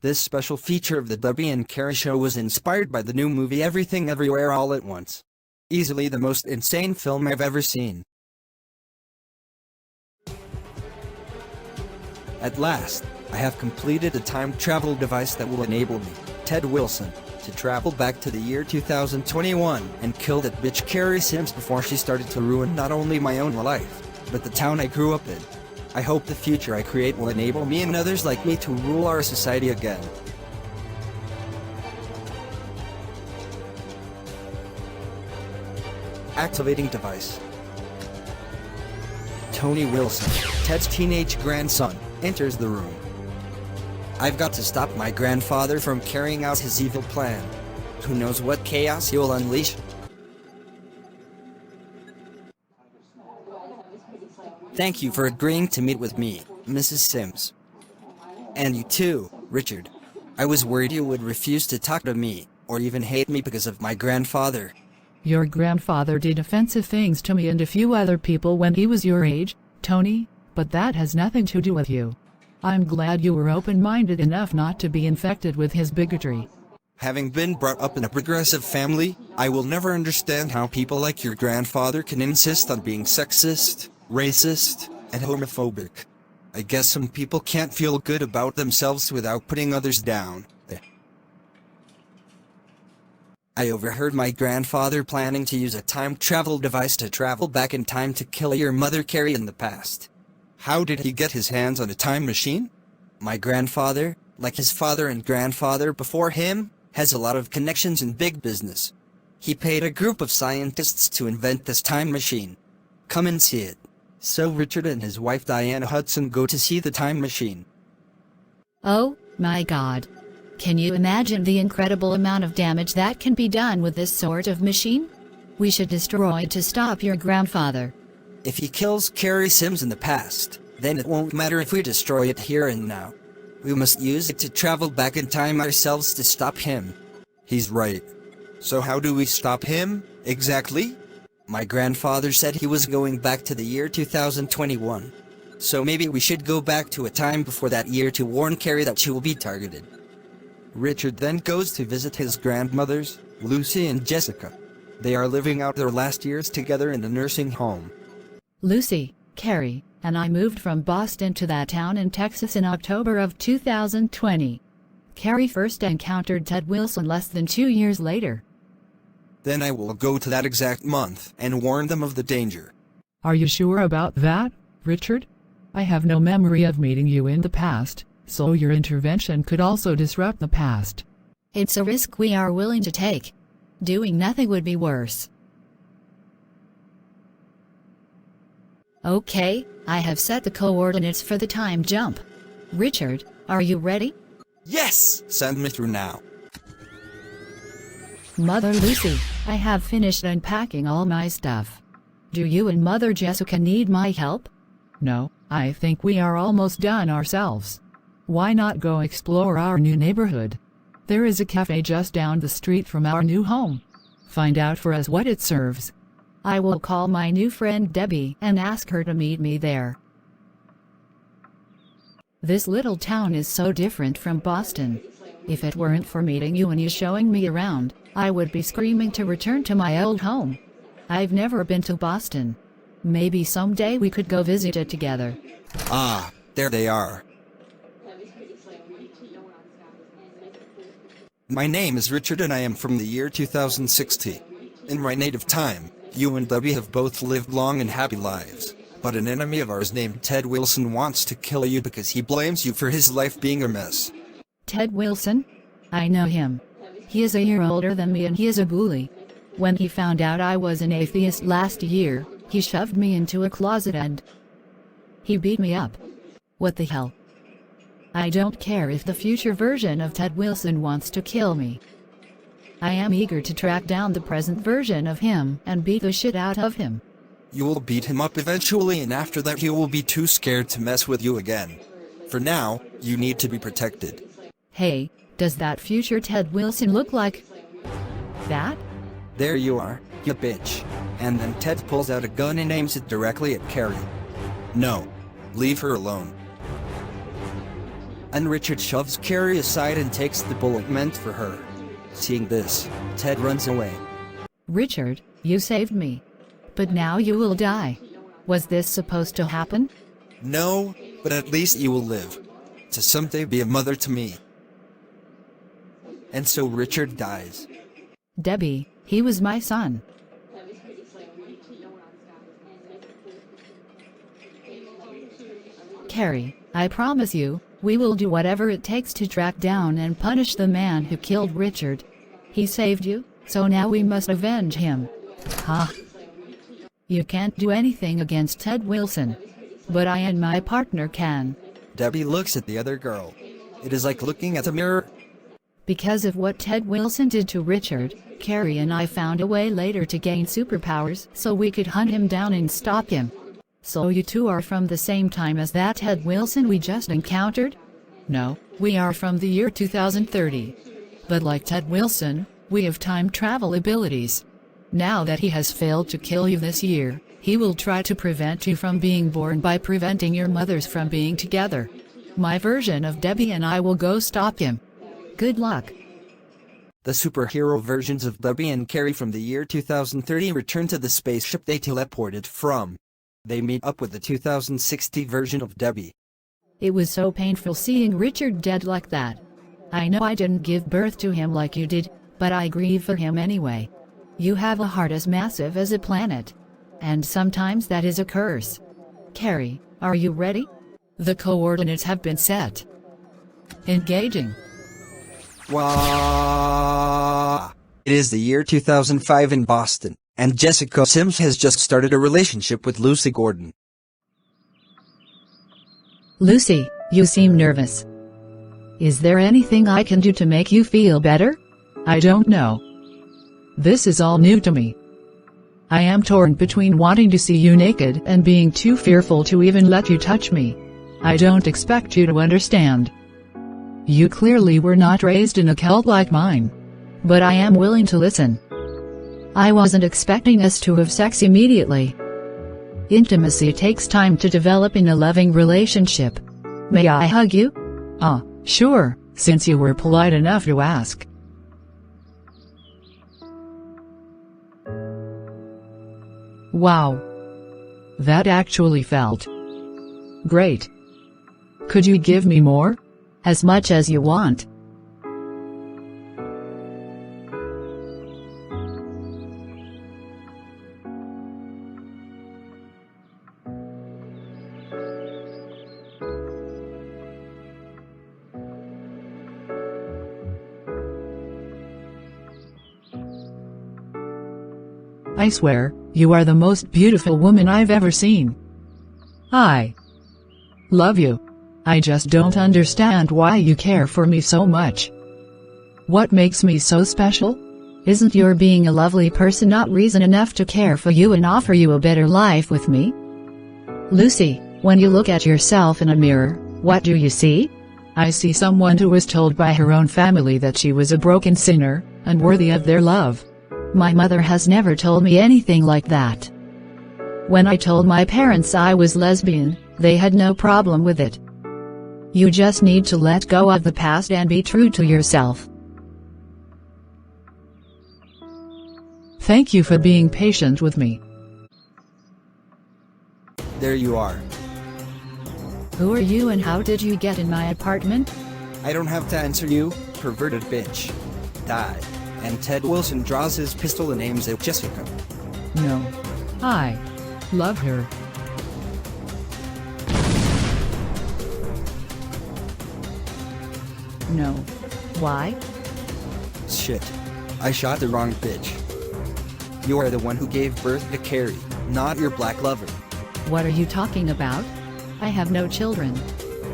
This special feature of the Debbie and Carrie Show was inspired by the new movie Everything Everywhere All at Once. Easily the most insane film I've ever seen. At last, I have completed a time travel device that will enable me, Ted Wilson, to travel back to the year 2021 and kill that bitch Carrie Sims before she started to ruin not only my own life, but the town I grew up in. I hope the future I create will enable me and others like me to rule our society again. Activating device. Tony Wilson, Ted's teenage grandson, enters the room. I've got to stop my grandfather from carrying out his evil plan. Who knows what chaos he will unleash? Thank you for agreeing to meet with me, Mrs. Sims. And you too, Richard. I was worried you would refuse to talk to me, or even hate me because of my grandfather. Your grandfather did offensive things to me and a few other people when he was your age, Tony, but that has nothing to do with you. I'm glad you were open-minded enough not to be infected with his bigotry. Having been brought up in a progressive family, I will never understand how people like your grandfather can insist on being sexist, racist, and homophobic. I guess some people can't feel good about themselves without putting others down. I overheard my grandfather planning to use a time travel device to travel back in time to kill your mother Carrie in the past. How did he get his hands on a time machine? My grandfather, like his father and grandfather before him, has a lot of connections in big business. He paid a group of scientists to invent this time machine. Come and see it. So Richard and his wife Diana Hudson go to see the time machine. Oh, my God. Can you imagine the incredible amount of damage that can be done with this sort of machine? We should destroy it to stop your grandfather. If he kills Carrie Sims in the past, then it won't matter if we destroy it here and now. We must use it to travel back in time ourselves to stop him. He's right. So how do we stop him, exactly? My grandfather said he was going back to the year 2021. So maybe we should go back to a time before that year to warn Carrie that she will be targeted. Richard then goes to visit his grandmothers, Lucy and Jessica. They are living out their last years together in a nursing home. Lucy, Carrie, and I moved from Boston to that town in Texas in October of 2020. Carrie first encountered Ted Wilson less than 2 years later. Then I will go to that exact month and warn them of the danger. Are you sure about that, Richard? I have no memory of meeting you in the past, so your intervention could also disrupt the past. It's a risk we are willing to take. Doing nothing would be worse. Okay, I have set the coordinates for the time jump. Richard, are you ready? Yes! Send me through now. Mother Lucy, I have finished unpacking all my stuff. Do you and Mother Jessica need my help? No, I think we are almost done ourselves. Why not go explore our new neighborhood? There is a cafe just down the street from our new home. Find out for us what it serves. I will call my new friend Debbie and ask her to meet me there. This little town is so different from Boston. If it weren't for meeting you and you showing me around, I would be screaming to return to my old home. I've never been to Boston. Maybe someday we could go visit it together. Ah, there they are. My name is Richard and I am from the year 2060. In my native time, you and Debbie have both lived long and happy lives. But an enemy of ours named Ted Wilson wants to kill you because he blames you for his life being a mess. Ted Wilson? I know him. He is a year older than me and he is a bully. When he found out I was an atheist last year, he shoved me into a closet and he beat me up. What the hell? I don't care if the future version of Ted Wilson wants to kill me. I am eager to track down the present version of him and beat the shit out of him. You will beat him up eventually, and after that he will be too scared to mess with you again. For now, you need to be protected. Hey, does that future Ted Wilson look like that? There you are, you bitch. And then Ted pulls out a gun and aims it directly at Carrie. No. Leave her alone. and Richard shoves Carrie aside and takes the bullet meant for her. Seeing this, Ted runs away. Richard, you saved me. But now you will die. Was this supposed to happen? No, but at least you will live. To someday be a mother to me. And so Richard dies. Debbie, he was my son. Carrie, I promise you, we will do whatever it takes to track down and punish the man who killed Richard. He saved you, so now we must avenge him. Ha! You can't do anything against Ted Wilson. But I and my partner can. Debbie looks at the other girl. It is like looking at a mirror. Because of what Ted Wilson did to Richard, Carrie and I found a way later to gain superpowers so we could hunt him down and stop him. So you two are from the same time as that Ted Wilson we just encountered? No, we are from the year 2030. But like Ted Wilson, we have time travel abilities. Now that he has failed to kill you this year, he will try to prevent you from being born by preventing your mothers from being together. My version of Debbie and I will go stop him. Good luck. The superhero versions of Debbie and Carrie from the year 2030 return to the spaceship they teleported from. They meet up with the 2060 version of Debbie. It was so painful seeing Richard dead like that. I know I didn't give birth to him like you did, but I grieve for him anyway. You have a heart as massive as a planet. And sometimes that is a curse. Carrie, are you ready? The coordinates have been set. Engaging. Wow! It is the year 2005 in Boston, and Jessica Sims has just started a relationship with Lucy Gordon. Lucy, you seem nervous. Is there anything I can do to make you feel better? I don't know. This is all new to me. I am torn between wanting to see you naked and being too fearful to even let you touch me. I don't expect you to understand. You clearly were not raised in a cult like mine. But I am willing to listen. I wasn't expecting us to have sex immediately. Intimacy takes time to develop in a loving relationship. May I hug you? Sure, since you were polite enough to ask. Wow. That actually felt great. Could you give me more? As much as you want. I swear, you are the most beautiful woman I've ever seen. I love you. I just don't understand why you care for me so much. What makes me so special? Isn't your being a lovely person not reason enough to care for you and offer you a better life with me? Lucy, when you look at yourself in a mirror, what do you see? I see someone who was told by her own family that she was a broken sinner, unworthy of their love. My mother has never told me anything like that. When I told my parents I was lesbian, they had no problem with it. You just need to let go of the past and be true to yourself. Thank you for being patient with me. There you are. Who are you and how did you get in my apartment? I don't have to answer you, perverted bitch. Die. And Ted Wilson draws his pistol and aims at Jessica. No. I love her. No. Why? Shit. I shot the wrong bitch. You are the one who gave birth to Carrie, not your black lover. What are you talking about? I have no children.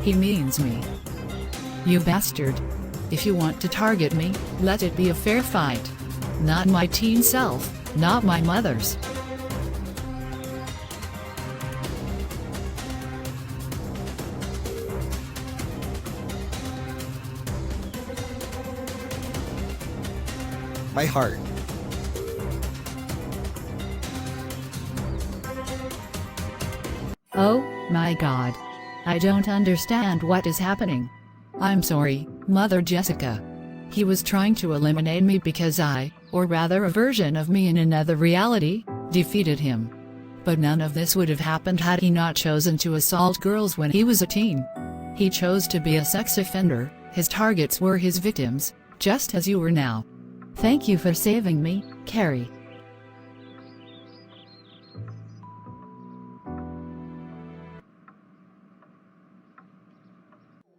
He means me. You bastard. If you want to target me, let it be a fair fight. Not my teen self, not my mother's. My heart. Oh, my God. I don't understand what is happening. I'm sorry, Mother Jessica. He was trying to eliminate me because I, or rather a version of me in another reality, defeated him. But none of this would have happened had he not chosen to assault girls when he was a teen. He chose to be a sex offender. His targets were his victims, just as you were now. Thank you for saving me, Carrie.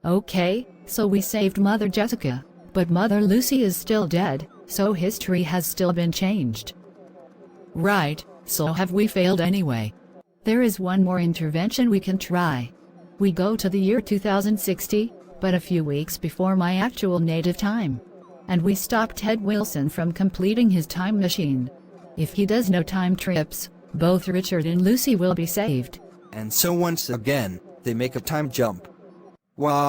Okay, so we saved Mother Jessica, but Mother Lucy is still dead, so history has still been changed. Right, so have we failed anyway? There is one more intervention we can try. We go to the year 2060, but a few weeks before my actual native time. And we stop Ted Wilson from completing his time machine. If he does no time trips, both Richard and Lucy will be saved. And so once again, they make a time jump. Wah!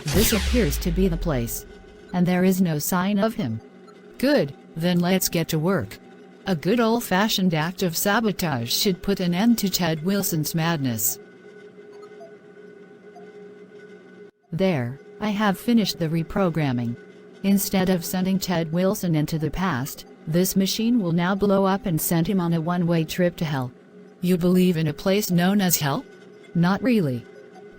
This appears to be the place. And there is no sign of him. Good, then let's get to work. A good old-fashioned act of sabotage should put an end to Ted Wilson's madness. There, I have finished the reprogramming. Instead of sending Ted Wilson into the past, this machine will now blow up and send him on a one-way trip to hell. You believe in a place known as hell? Not really.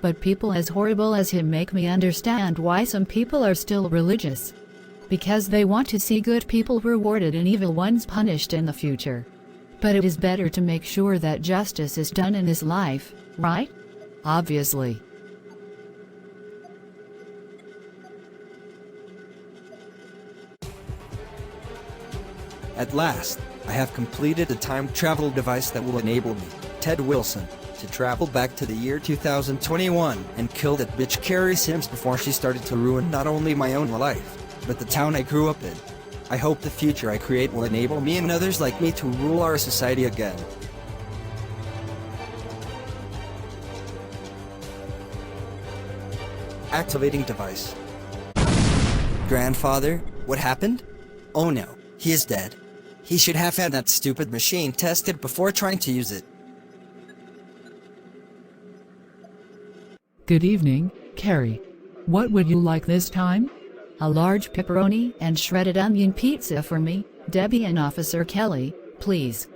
But people as horrible as him make me understand why some people are still religious. Because they want to see good people rewarded and evil ones punished in the future. But it is better to make sure that justice is done in this life, right? Obviously. At last, I have completed a time travel device that will enable me, Ted Wilson, to travel back to the year 2021 and kill that bitch Carrie Sims before she started to ruin not only my own life, but the town I grew up in. I hope the future I create will enable me and others like me to rule our society again. Activating device. Grandfather, what happened? Oh no, he is dead. He should have had that stupid machine tested before trying to use it. Good evening, Carrie. What would you like this time? A large pepperoni and shredded onion pizza for me, Debbie and Officer Kelly, please.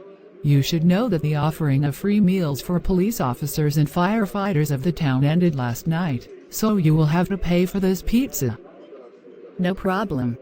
You should know that the offering of free meals for police officers and firefighters of the town ended last night, so you will have to pay for this pizza. No problem.